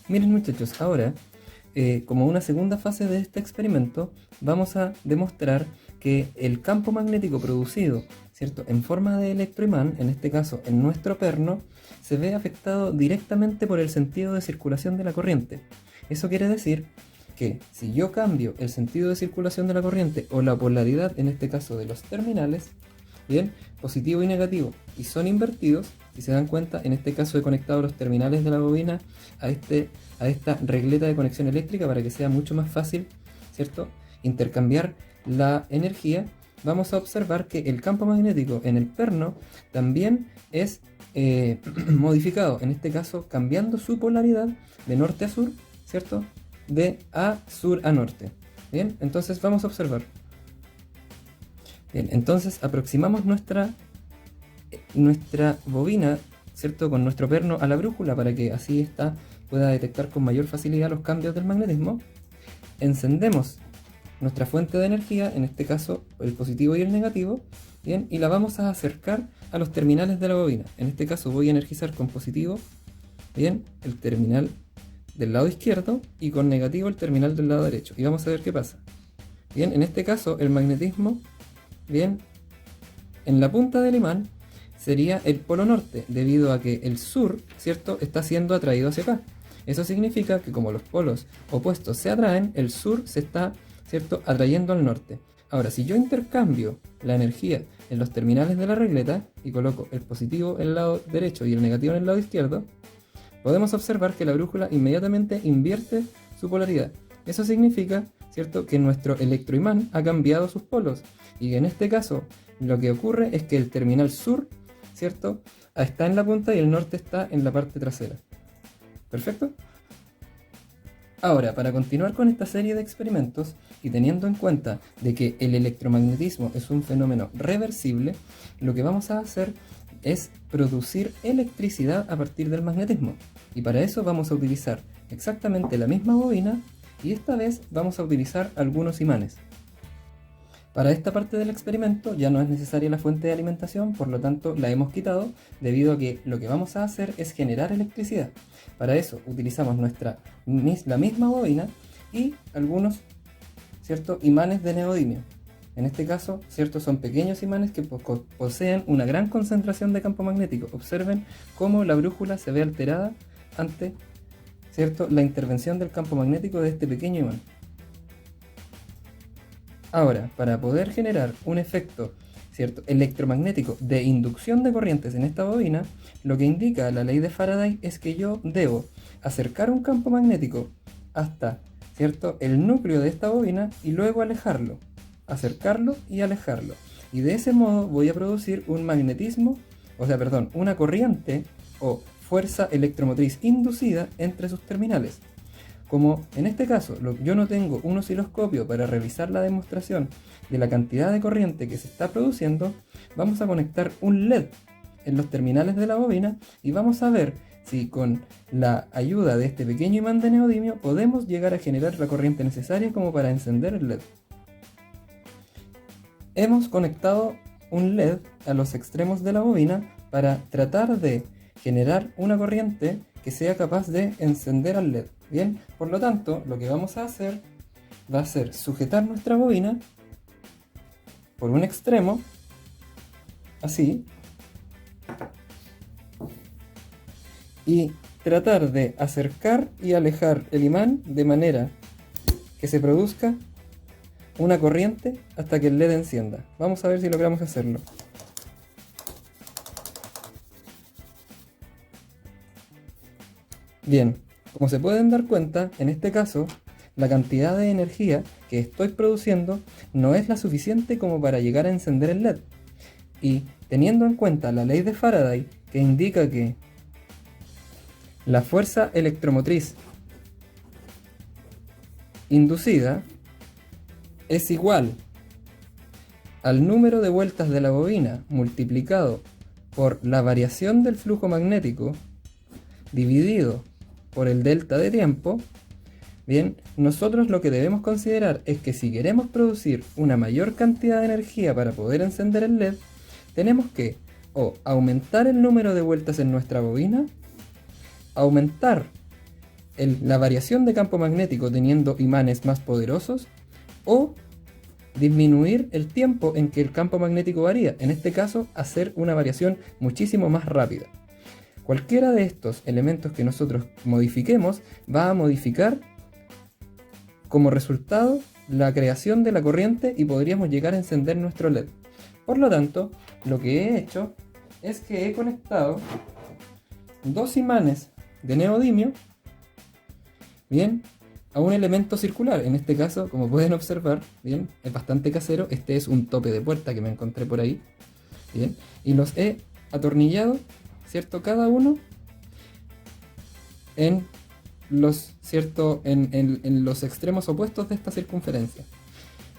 Miren muchachos, ahora, como una segunda fase de este experimento, vamos a demostrar que el campo magnético producido, ¿cierto?, en forma de electroimán, en este caso en nuestro perno, se ve afectado directamente por el sentido de circulación de la corriente. Eso quiere decir que si yo cambio el sentido de circulación de la corriente o la polaridad, en este caso de los terminales, bien, positivo y negativo, y son invertidos, si se dan cuenta, en este caso he conectado los terminales de la bobina a esta regleta de conexión eléctrica para que sea mucho más fácil, ¿cierto?, intercambiar la energía. Vamos a observar que el campo magnético en el perno también es modificado, en este caso cambiando su polaridad de norte a sur, ¿cierto?, de sur a norte. Bien, entonces vamos a observar. Bien, entonces aproximamos nuestra bobina, ¿cierto?, con nuestro perno a la brújula para que así esta pueda detectar con mayor facilidad los cambios del magnetismo. Encendemos nuestra fuente de energía, en este caso el positivo y el negativo, bien, y la vamos a acercar a los terminales de la bobina. En este caso voy a energizar con positivo, bien, el terminal del lado izquierdo y con negativo el terminal del lado derecho. Y vamos a ver qué pasa. Bien, en este caso el magnetismo, bien, en la punta del imán sería el polo norte, debido a que el sur, ¿cierto?, está siendo atraído hacia acá. Eso significa que como los polos opuestos se atraen, el sur se está, ¿cierto?, atrayendo al norte. Ahora, si yo intercambio la energía en los terminales de la regleta y coloco el positivo en el lado derecho y el negativo en el lado izquierdo, podemos observar que la brújula inmediatamente invierte su polaridad. Eso significa, ¿cierto?, que nuestro electroimán ha cambiado sus polos. Y en este caso, lo que ocurre es que el terminal sur, ¿cierto?, está en la punta y el norte está en la parte trasera. ¿Perfecto? Ahora, para continuar con esta serie de experimentos y teniendo en cuenta de que el electromagnetismo es un fenómeno reversible, lo que vamos a hacer es producir electricidad a partir del magnetismo. Y para eso vamos a utilizar exactamente la misma bobina y esta vez vamos a utilizar algunos imanes. Para esta parte del experimento ya no es necesaria la fuente de alimentación, por lo tanto la hemos quitado debido a que lo que vamos a hacer es generar electricidad. Para eso utilizamos la misma bobina y algunos, ¿cierto?, imanes de neodimio. En este caso, ¿cierto?, son pequeños imanes que poseen una gran concentración de campo magnético. Observen cómo la brújula se ve alterada ante, ¿cierto?, la intervención del campo magnético de este pequeño imán. Ahora, para poder generar un efecto, ¿cierto?, electromagnético de inducción de corrientes en esta bobina, lo que indica la ley de Faraday es que yo debo acercar un campo magnético hasta, ¿cierto?, el núcleo de esta bobina y luego alejarlo, acercarlo y alejarlo. Y de ese modo voy a producir un magnetismo, una corriente o fuerza electromotriz inducida entre sus terminales. Como en este caso yo no tengo un osciloscopio para revisar la demostración de la cantidad de corriente que se está produciendo, vamos a conectar un LED en los terminales de la bobina y vamos a ver si con la ayuda de este pequeño imán de neodimio podemos llegar a generar la corriente necesaria como para encender el LED. Hemos conectado un LED a los extremos de la bobina para tratar de generar una corriente que sea capaz de encender al LED. Bien, por lo tanto, lo que vamos a hacer va a ser sujetar nuestra bobina por un extremo, así, y tratar de acercar y alejar el imán de manera que se produzca una corriente hasta que el LED encienda. Vamos a ver si logramos hacerlo. Bien, como se pueden dar cuenta, en este caso, la cantidad de energía que estoy produciendo no es la suficiente como para llegar a encender el LED. Y teniendo en cuenta la ley de Faraday, que indica que la fuerza electromotriz inducida es igual al número de vueltas de la bobina multiplicado por la variación del flujo magnético dividido por el delta de tiempo, bien, nosotros lo que debemos considerar es que si queremos producir una mayor cantidad de energía para poder encender el LED, tenemos que o aumentar el número de vueltas en nuestra bobina, aumentar la variación de campo magnético teniendo imanes más poderosos, o disminuir el tiempo en que el campo magnético varía, en este caso hacer una variación muchísimo más rápida. Cualquiera de estos elementos que nosotros modifiquemos va a modificar como resultado la creación de la corriente y podríamos llegar a encender nuestro LED. Por lo tanto, lo que he hecho es que he conectado dos imanes de neodimio, bien, a un elemento circular. En este caso, como pueden observar, bien, es bastante casero. Este es un tope de puerta que me encontré por ahí, bien, y los he atornillado, ¿cierto? Cada uno en los, ¿cierto? En los extremos opuestos de esta circunferencia,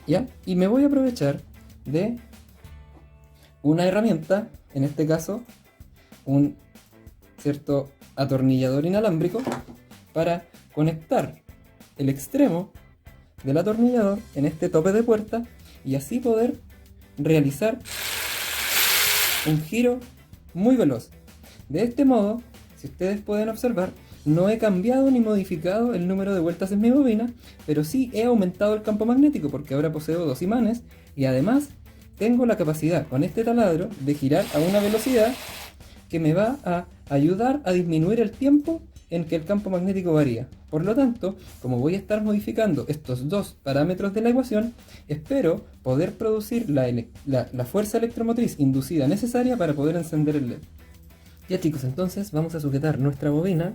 ¿ya? Y me voy a aprovechar de una herramienta, en este caso, un, ¿cierto?, atornillador inalámbrico, para conectar el extremo del atornillador en este tope de puerta y así poder realizar un giro muy veloz. De este modo, si ustedes pueden observar, no he cambiado ni modificado el número de vueltas en mi bobina, pero sí he aumentado el campo magnético porque ahora poseo dos imanes y además tengo la capacidad con este taladro de girar a una velocidad que me va a ayudar a disminuir el tiempo en que el campo magnético varía. Por lo tanto, como voy a estar modificando estos dos parámetros de la ecuación, espero poder producir la fuerza electromotriz inducida necesaria para poder encender el LED. Ya chicos, entonces vamos a sujetar nuestra bobina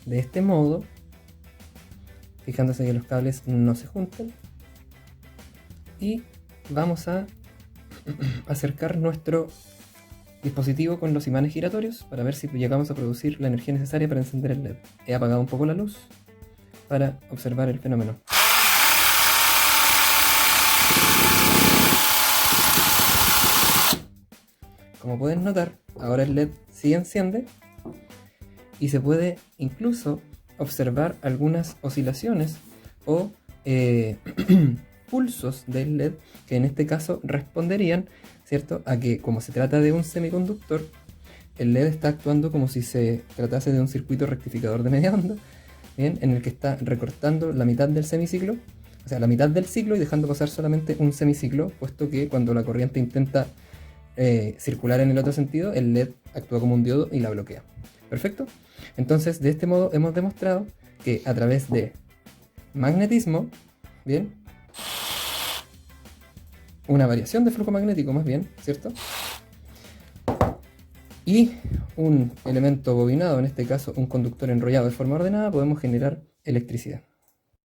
de este modo, fijándose que los cables no se junten, y vamos a acercar nuestro dispositivo con los imanes giratorios para ver si llegamos a producir la energía necesaria para encender el LED. He apagado un poco la luz para observar el fenómeno. Como pueden notar, ahora el LED sí enciende y se puede incluso observar algunas oscilaciones o pulsos del LED que en este caso responderían, ¿cierto?, a que como se trata de un semiconductor, el LED está actuando como si se tratase de un circuito rectificador de media onda, ¿bien?, en el que está recortando la mitad del semiciclo, o sea, la mitad del ciclo, y dejando pasar solamente un semiciclo, puesto que cuando la corriente intenta circular en el otro sentido, el LED actúa como un diodo y la bloquea. Perfecto. Entonces, de este modo hemos demostrado que a través de magnetismo, bien, una variación de flujo magnético más bien, ¿cierto?, y un elemento bobinado, en este caso un conductor enrollado de forma ordenada, podemos generar electricidad.